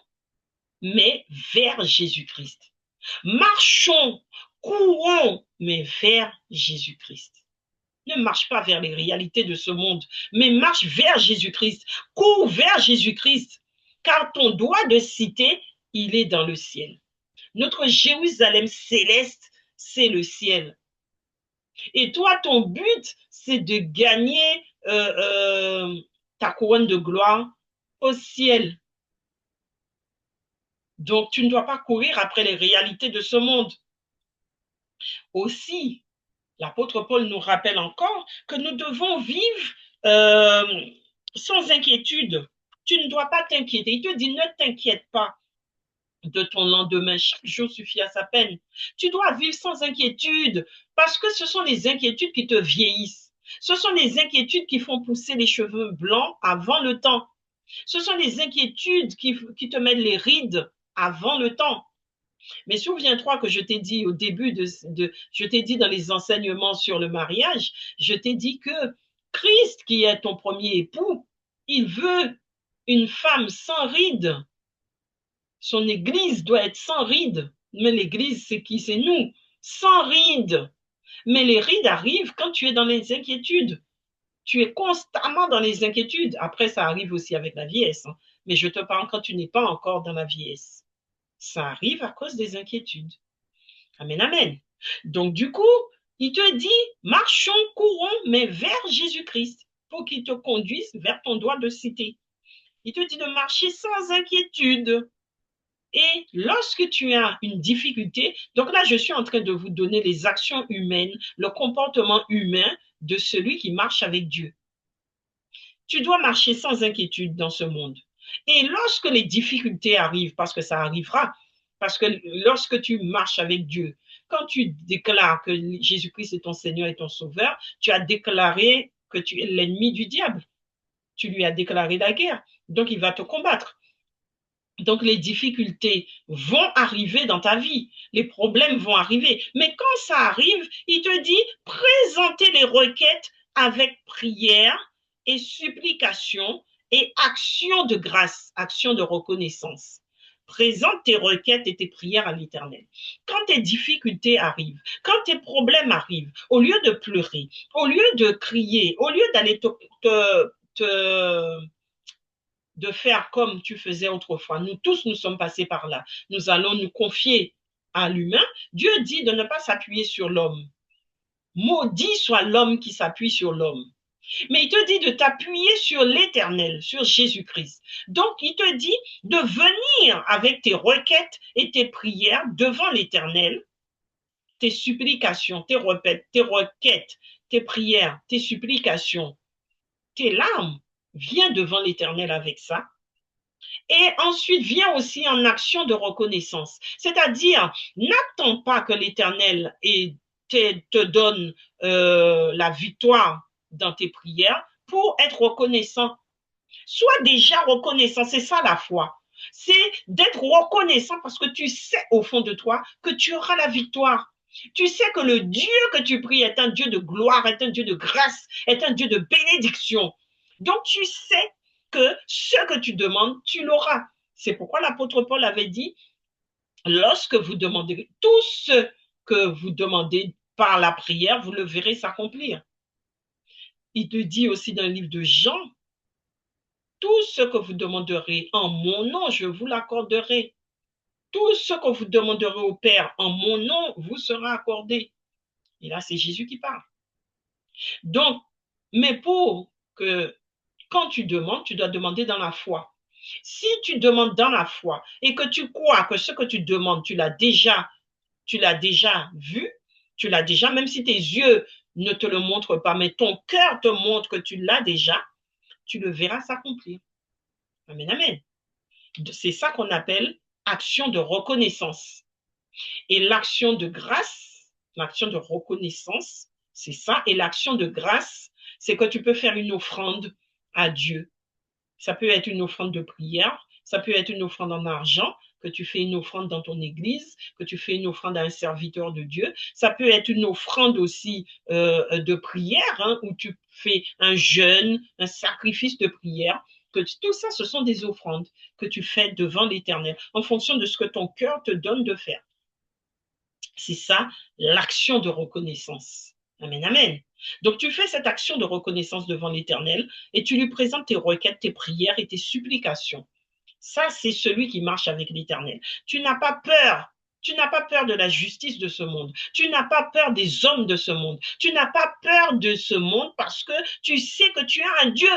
mais vers Jésus-Christ. Marchons, courons, mais vers Jésus-Christ. Ne marche pas vers les réalités de ce monde, mais marche vers Jésus-Christ. Cours vers Jésus-Christ, car ton doigt de cité, il est dans le ciel. Notre Jérusalem céleste, c'est le ciel. Et toi, ton but, c'est de gagner ta couronne de gloire au ciel. Donc, tu ne dois pas courir après les réalités de ce monde. Aussi, l'apôtre Paul nous rappelle encore que nous devons vivre sans inquiétude. Tu ne dois pas t'inquiéter. Il te dit, ne t'inquiète pas de ton lendemain. Chaque jour suffit à sa peine. Tu dois vivre sans inquiétude parce que ce sont les inquiétudes qui te vieillissent. Ce sont les inquiétudes qui font pousser les cheveux blancs avant le temps. Ce sont les inquiétudes qui te mettent les rides avant le temps. Mais souviens-toi que je t'ai dit au début je t'ai dit dans les enseignements sur le mariage, je t'ai dit que Christ, qui est ton premier époux, il veut une femme sans rides. Son église doit être sans rides. Mais l'église, c'est qui? C'est nous. Sans rides. Mais les rides arrivent quand tu es dans les inquiétudes. Tu es constamment dans les inquiétudes. Après, ça arrive aussi avec la vieillesse. Hein. Mais je te parle quand tu n'es pas encore dans la vieillesse. Ça arrive à cause des inquiétudes. Amen, amen. Donc, du coup, il te dit, marchons, courons, mais vers Jésus-Christ, pour qu'il te conduise vers ton doigt de cité. Il te dit de marcher sans inquiétude. Et lorsque tu as une difficulté, donc là, je suis en train de vous donner les actions humaines, le comportement humain de celui qui marche avec Dieu. Tu dois marcher sans inquiétude dans ce monde. Et lorsque les difficultés arrivent, parce que ça arrivera, parce que lorsque tu marches avec Dieu, quand tu déclares que Jésus-Christ est ton Seigneur et ton Sauveur, tu as déclaré que tu es l'ennemi du diable. Tu lui as déclaré la guerre. Donc, il va te combattre. Donc, les difficultés vont arriver dans ta vie. Les problèmes vont arriver. Mais quand ça arrive, il te dit, présentez les requêtes avec prière et supplication et action de grâce, action de reconnaissance. Présente tes requêtes et tes prières à l'Éternel. Quand tes difficultés arrivent, quand tes problèmes arrivent, au lieu de pleurer, au lieu de crier, au lieu d'aller de faire comme tu faisais autrefois. Nous tous, nous sommes passés par là. Nous allons nous confier à l'humain. Dieu dit de ne pas s'appuyer sur l'homme. Maudit soit l'homme qui s'appuie sur l'homme. Mais il te dit de t'appuyer sur l'Éternel, sur Jésus-Christ. Donc, il te dit de venir avec tes requêtes et tes prières devant l'Éternel, tes supplications, tes requêtes, tes prières, tes supplications, tes larmes. Viens devant l'Éternel avec ça. Et ensuite, viens aussi en action de reconnaissance. C'est-à-dire, n'attends pas que l'Éternel te donne la victoire dans tes prières pour être reconnaissant. Sois déjà reconnaissant, c'est ça la foi. C'est d'être reconnaissant parce que tu sais au fond de toi que tu auras la victoire. Tu sais que le Dieu que tu pries est un Dieu de gloire, est un Dieu de grâce, est un Dieu de bénédiction. Donc tu sais que ce que tu demandes, tu l'auras. C'est pourquoi l'apôtre Paul avait dit, lorsque vous demandez tout ce que vous demandez par la prière, vous le verrez s'accomplir. Il te dit aussi dans le livre de Jean, tout ce que vous demanderez en mon nom, je vous l'accorderai. Tout ce que vous demanderez au Père en mon nom vous sera accordé. Et là, c'est Jésus qui parle. Donc, mais pour que quand tu demandes, tu dois demander dans la foi. Si tu demandes dans la foi et que tu crois que ce que tu demandes, tu l'as déjà vu, tu l'as déjà, même si tes yeux ne te le montrent pas, mais ton cœur te montre que tu l'as déjà, tu le verras s'accomplir. Amen, amen. C'est ça qu'on appelle action de reconnaissance. Et l'action de grâce, l'action de reconnaissance, c'est ça. Et l'action de grâce, c'est que tu peux faire une offrande à Dieu. Ça peut être une offrande de prière, ça peut être une offrande en argent, que tu fais une offrande dans ton église, que tu fais une offrande à un serviteur de Dieu. Ça peut être une offrande aussi de prière, hein, où tu fais un jeûne, un sacrifice de prière. Que tout ça, ce sont des offrandes que tu fais devant l'Éternel, en fonction de ce que ton cœur te donne de faire. C'est ça, l'action de reconnaissance. Amen, amen. Donc, tu fais cette action de reconnaissance devant l'Éternel et tu lui présentes tes requêtes, tes prières et tes supplications. Ça, c'est celui qui marche avec l'Éternel. Tu n'as pas peur. Tu n'as pas peur de la justice de ce monde. Tu n'as pas peur des hommes de ce monde. Tu n'as pas peur de ce monde parce que tu sais que tu as un Dieu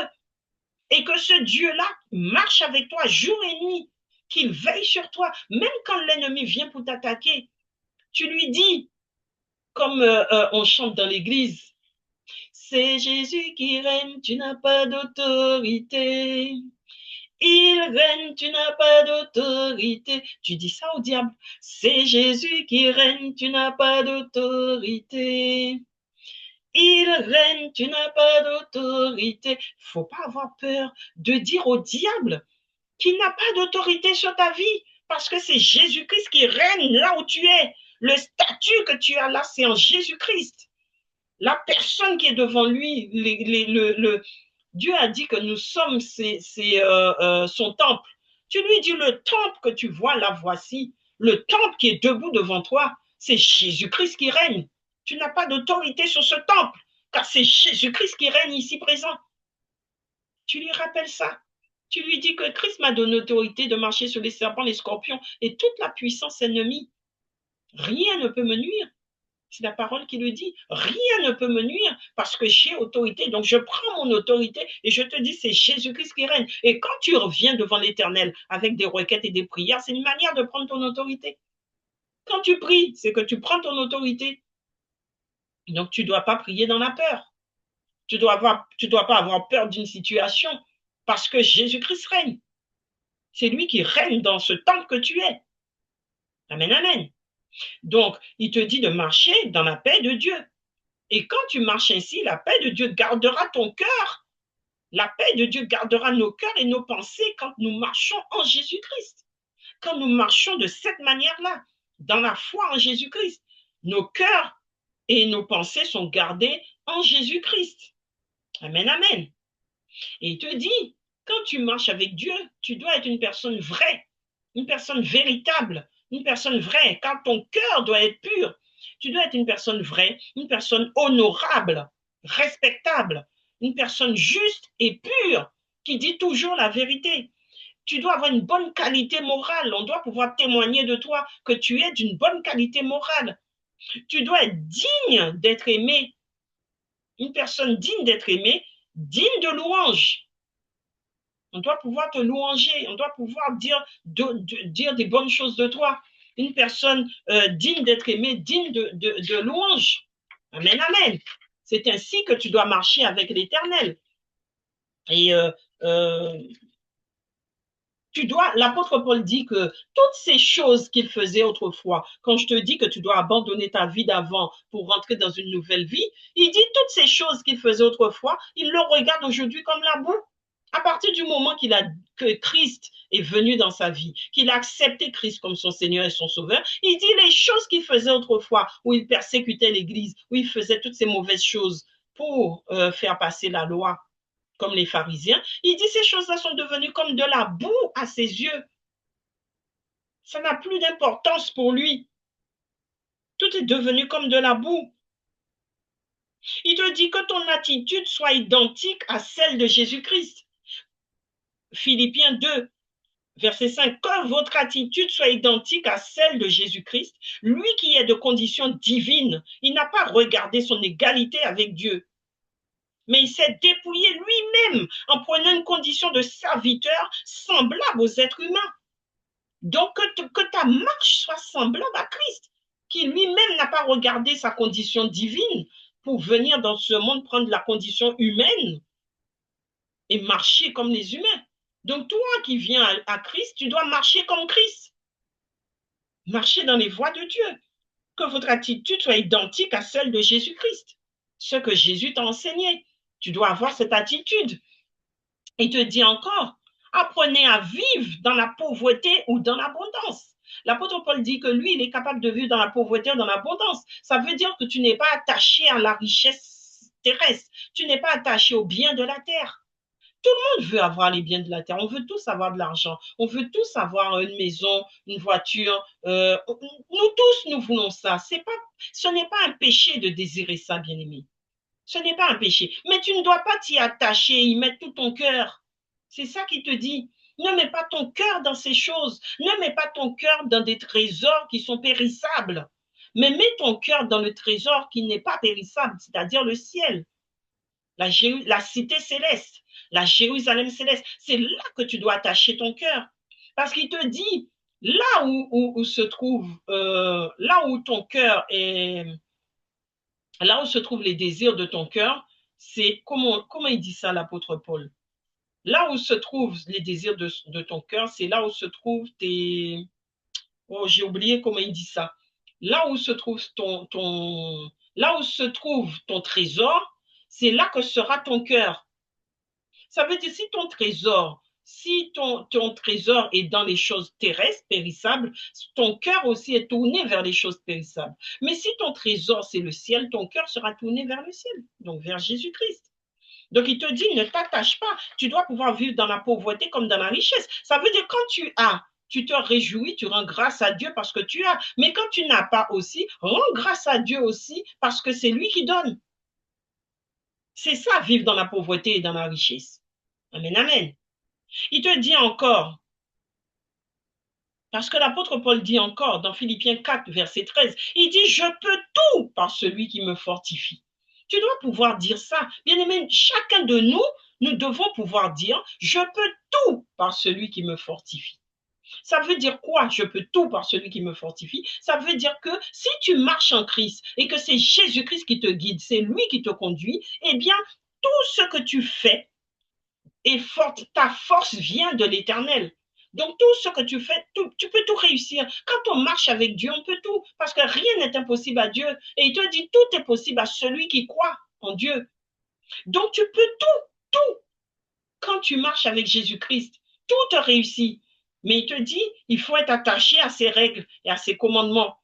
et que ce Dieu-là marche avec toi jour et nuit, qu'il veille sur toi, même quand l'ennemi vient pour t'attaquer. Tu lui dis, comme on chante dans l'église, c'est Jésus qui règne, tu n'as pas d'autorité. Il règne, tu n'as pas d'autorité. Tu dis ça au diable. C'est Jésus qui règne, tu n'as pas d'autorité. Il règne, tu n'as pas d'autorité. Faut pas avoir peur de dire au diable qu'il n'a pas d'autorité sur ta vie parce que c'est Jésus-Christ qui règne là où tu es. Le statut que tu as là, c'est en Jésus-Christ. La personne qui est devant lui, Dieu a dit que nous sommes son temple. Tu lui dis, le temple que tu vois là, voici, le temple qui est debout devant toi, c'est Jésus-Christ qui règne. Tu n'as pas d'autorité sur ce temple, car c'est Jésus-Christ qui règne ici présent. Tu lui rappelles ça. Tu lui dis que Christ m'a donné l'autorité de marcher sur les serpents, les scorpions et toute la puissance ennemie. Rien ne peut me nuire. C'est la parole qui le dit. Rien ne peut me nuire parce que j'ai autorité. Donc, je prends mon autorité et je te dis, c'est Jésus-Christ qui règne. Et quand tu reviens devant l'Éternel avec des requêtes et des prières, c'est une manière de prendre ton autorité. Quand tu pries, c'est que tu prends ton autorité. Donc, tu ne dois pas prier dans la peur. Tu ne dois pas avoir peur d'une situation parce que Jésus-Christ règne. C'est lui qui règne dans ce temple que tu es. Amen, amen. Donc, il te dit de marcher dans la paix de Dieu. Et quand tu marches ainsi, la paix de Dieu gardera ton cœur. La paix de Dieu gardera nos cœurs et nos pensées quand nous marchons en Jésus-Christ. Quand nous marchons de cette manière-là, dans la foi en Jésus-Christ, nos cœurs et nos pensées sont gardés en Jésus-Christ. Amen, amen. Et il te dit, quand tu marches avec Dieu, tu dois être une personne vraie, une personne véritable, une personne vraie, car ton cœur doit être pur. Tu dois être une personne vraie, une personne honorable, respectable, une personne juste et pure, qui dit toujours la vérité. Tu dois avoir une bonne qualité morale. On doit pouvoir témoigner de toi que tu es d'une bonne qualité morale. Tu dois être digne d'être aimé. Une personne digne d'être aimée, digne de louange. On doit pouvoir te louanger, on doit pouvoir dire des bonnes choses de toi. Une personne digne d'être aimée, digne de louange. Amen, amen. C'est ainsi que tu dois marcher avec l'Éternel. Et l'apôtre Paul dit que toutes ces choses qu'il faisait autrefois, quand je te dis que tu dois abandonner ta vie d'avant pour rentrer dans une nouvelle vie, il dit toutes ces choses qu'il faisait autrefois, il le regarde aujourd'hui comme la boue. À partir du moment que Christ est venu dans sa vie, qu'il a accepté Christ comme son Seigneur et son Sauveur, il dit les choses qu'il faisait autrefois, où il persécutait l'Église, où il faisait toutes ces mauvaises choses pour faire passer la loi, comme les pharisiens, il dit ces choses-là sont devenues comme de la boue à ses yeux. Ça n'a plus d'importance pour lui. Tout est devenu comme de la boue. Il te dit que ton attitude soit identique à celle de Jésus-Christ. Philippiens 2, verset 5, que votre attitude soit identique à celle de Jésus-Christ, lui qui est de condition divine. Il n'a pas regardé son égalité avec Dieu, mais il s'est dépouillé lui-même en prenant une condition de serviteur semblable aux êtres humains. Donc, que ta marche soit semblable à Christ, qui lui-même n'a pas regardé sa condition divine pour venir dans ce monde prendre la condition humaine et marcher comme les humains. Donc, toi qui viens à Christ, tu dois marcher comme Christ. Marcher dans les voies de Dieu. Que votre attitude soit identique à celle de Jésus-Christ. Ce que Jésus t'a enseigné. Tu dois avoir cette attitude. Il te dit encore, apprenez à vivre dans la pauvreté ou dans l'abondance. L'apôtre Paul dit que lui, il est capable de vivre dans la pauvreté ou dans l'abondance. Ça veut dire que tu n'es pas attaché à la richesse terrestre. Tu n'es pas attaché aux biens de la terre. Tout le monde veut avoir les biens de la terre. On veut tous avoir de l'argent. On veut tous avoir une maison, une voiture. Nous tous, nous voulons ça. Ce n'est pas un péché de désirer ça, bien-aimé. Ce n'est pas un péché. Mais tu ne dois pas t'y attacher, y mettre tout ton cœur. C'est ça qu'il te dit. Ne mets pas ton cœur dans ces choses. Ne mets pas ton cœur dans des trésors qui sont périssables. Mais mets ton cœur dans le trésor qui n'est pas périssable, c'est-à-dire le ciel, la cité céleste, la Jérusalem céleste. C'est là que tu dois attacher ton cœur. Parce qu'il te dit, là où se trouve, là où ton cœur est, là où se trouvent les désirs de ton cœur, c'est comment il dit ça, l'apôtre Paul? Là où se trouvent les désirs de ton cœur, c'est là où se trouvent tes... Oh, j'ai oublié comment il dit ça. Là où se trouve là où se trouve ton trésor, c'est là que sera ton cœur. Ça veut dire si ton trésor est dans les choses terrestres, périssables, ton cœur aussi est tourné vers les choses périssables. Mais si ton trésor, c'est le ciel, ton cœur sera tourné vers le ciel, donc vers Jésus-Christ. Donc, il te dit, ne t'attache pas. Tu dois pouvoir vivre dans la pauvreté comme dans la richesse. Ça veut dire quand tu as, tu te réjouis, tu rends grâce à Dieu parce que tu as. Mais quand tu n'as pas aussi, rends grâce à Dieu aussi parce que c'est lui qui donne. C'est ça, vivre dans la pauvreté et dans la richesse. Amen, amen. Il te dit encore, parce que l'apôtre Paul dit encore dans Philippiens 4, verset 13, il dit, je peux tout par celui qui me fortifie. Tu dois pouvoir dire ça. Bien aimé, chacun de nous, nous devons pouvoir dire, je peux tout par celui qui me fortifie. Ça veut dire quoi? Je peux tout par celui qui me fortifie. Ça veut dire que si tu marches en Christ et que c'est Jésus-Christ qui te guide, c'est lui qui te conduit, eh bien, tout ce que tu fais est forte. Ta force vient de l'Éternel. Donc, tout ce que tu fais, tu peux tout réussir. Quand on marche avec Dieu, on peut tout, parce que rien n'est impossible à Dieu. Et il te dit, tout est possible à celui qui croit en Dieu. Donc, tu peux tout. Quand tu marches avec Jésus-Christ, tout te réussit. Mais il te dit, il faut être attaché à ses règles et à ses commandements.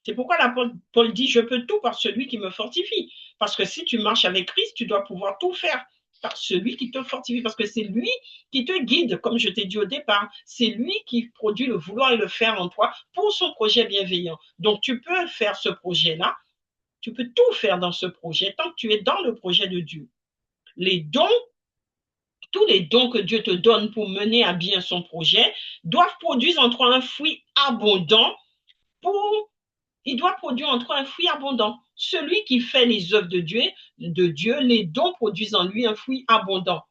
C'est pourquoi l'apôtre Paul dit, je peux tout par celui qui me fortifie. Parce que si tu marches avec Christ, tu dois pouvoir tout faire par celui qui te fortifie. Parce que c'est lui qui te guide, comme je t'ai dit au départ. C'est lui qui produit le vouloir et le faire en toi pour son projet bienveillant. Donc tu peux faire ce projet-là. Tu peux tout faire dans ce projet tant que tu es dans le projet de Dieu. Les dons, tous les dons que Dieu te donne pour mener à bien son projet doivent produire en toi un fruit abondant il doit produire en toi un fruit abondant. Celui qui fait les œuvres de Dieu, les dons produisent en lui un fruit abondant.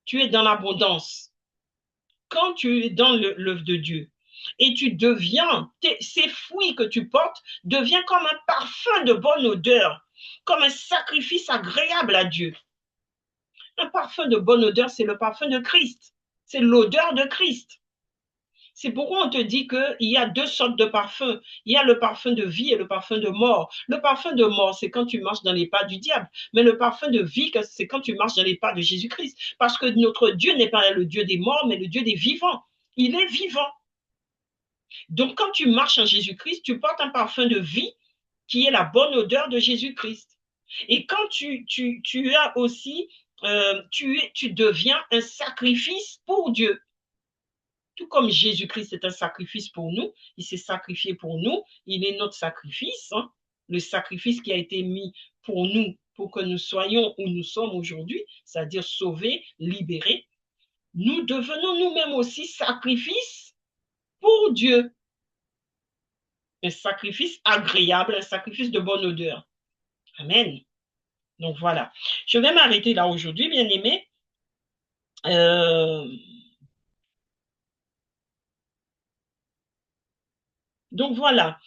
Tu es dans l'abondance. Quand tu es dans l'œuvre de Dieu et tu deviens, ces fruits que tu portes deviennent comme un parfum de bonne odeur, comme un sacrifice agréable à Dieu. Un parfum de bonne odeur, c'est le parfum de Christ. C'est l'odeur de Christ. C'est pourquoi on te dit qu'il y a deux sortes de parfums. Il y a le parfum de vie et le parfum de mort. Le parfum de mort, c'est quand tu marches dans les pas du diable. Mais le parfum de vie, c'est quand tu marches dans les pas de Jésus-Christ. Parce que notre Dieu n'est pas le Dieu des morts, mais le Dieu des vivants. Il est vivant. Donc, quand tu marches en Jésus-Christ, tu portes un parfum de vie qui est la bonne odeur de Jésus-Christ. Et quand tu as aussi, tu deviens un sacrifice pour Dieu. Tout comme Jésus-Christ est un sacrifice pour nous, il s'est sacrifié pour nous, il est notre sacrifice, hein, le sacrifice qui a été mis pour nous, pour que nous soyons où nous sommes aujourd'hui, c'est-à-dire sauvés, libérés. Nous devenons nous-mêmes aussi sacrifices pour Dieu. Un sacrifice agréable, un sacrifice de bonne odeur. Amen. Donc voilà. Je vais m'arrêter là aujourd'hui, bien-aimés. Donc voilà.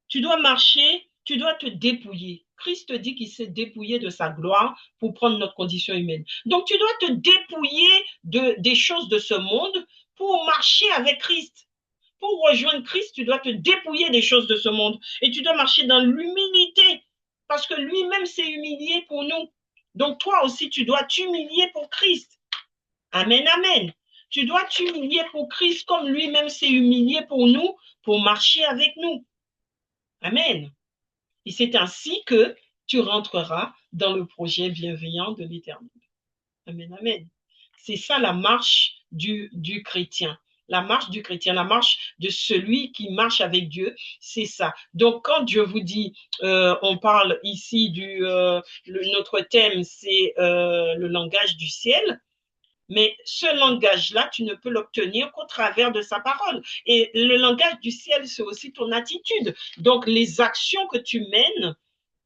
Tu dois marcher, tu dois te dépouiller. Christ dit qu'il s'est dépouillé de sa gloire pour prendre notre condition humaine. Donc tu dois te dépouiller des choses de ce monde pour marcher avec Christ. Pour rejoindre Christ, tu dois te dépouiller des choses de ce monde et tu dois marcher dans l'humilité parce que lui-même s'est humilié pour nous. Donc toi aussi, tu dois t'humilier pour Christ. Amen, amen. Tu dois t'humilier pour Christ comme lui-même s'est humilié pour nous, pour marcher avec nous. Amen. Et c'est ainsi que tu rentreras dans le projet bienveillant de l'Éternel. Amen, amen. C'est ça la marche du chrétien. La marche du chrétien, la marche de celui qui marche avec Dieu, c'est ça. Donc, quand Dieu vous dit, on parle ici notre thème, c'est le langage du ciel. Mais ce langage-là, tu ne peux l'obtenir qu'au travers de sa parole. Et le langage du ciel, c'est aussi ton attitude. Donc, les actions que tu mènes,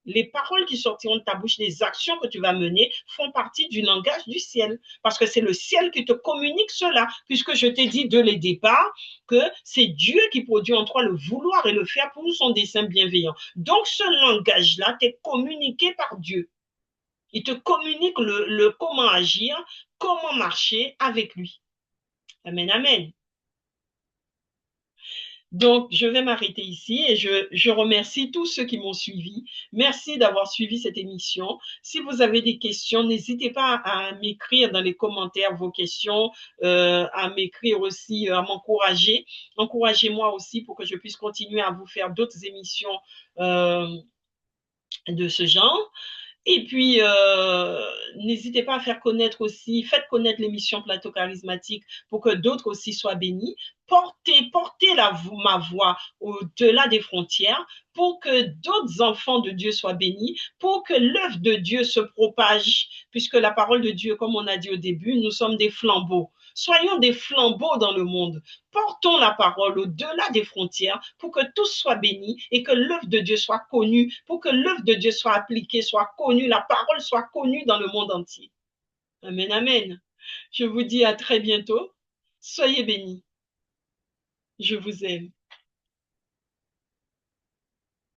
les paroles qui sortiront de ta bouche, les actions que tu vas mener font partie du langage du ciel. Parce que c'est le ciel qui te communique cela. Puisque je t'ai dit dès le départ que c'est Dieu qui produit en toi le vouloir et le faire pour son dessein bienveillant. Donc, ce langage-là t'est communiqué par Dieu. Il te communique le comment agir, comment marcher avec lui. Amen, amen. Donc, je vais m'arrêter ici et je remercie tous ceux qui m'ont suivi. Merci d'avoir suivi cette émission. Si vous avez des questions, n'hésitez pas à m'écrire dans les commentaires vos questions, à m'écrire aussi, à m'encourager. Encouragez-moi aussi pour que je puisse continuer à vous faire d'autres émissions de ce genre. Et puis, n'hésitez pas à faire connaître aussi, faites connaître l'émission Plateau Charismatique pour que d'autres aussi soient bénis. Portez ma voix au-delà des frontières pour que d'autres enfants de Dieu soient bénis, pour que l'œuvre de Dieu se propage, puisque la parole de Dieu, comme on a dit au début, nous sommes des flambeaux. Soyons des flambeaux dans le monde. Portons la parole au-delà des frontières pour que tous soient bénis et que l'œuvre de Dieu soit connue, pour que l'œuvre de Dieu soit appliquée, soit connue, la parole soit connue dans le monde entier. Amen, amen. Je vous dis à très bientôt. Soyez bénis. Je vous aime.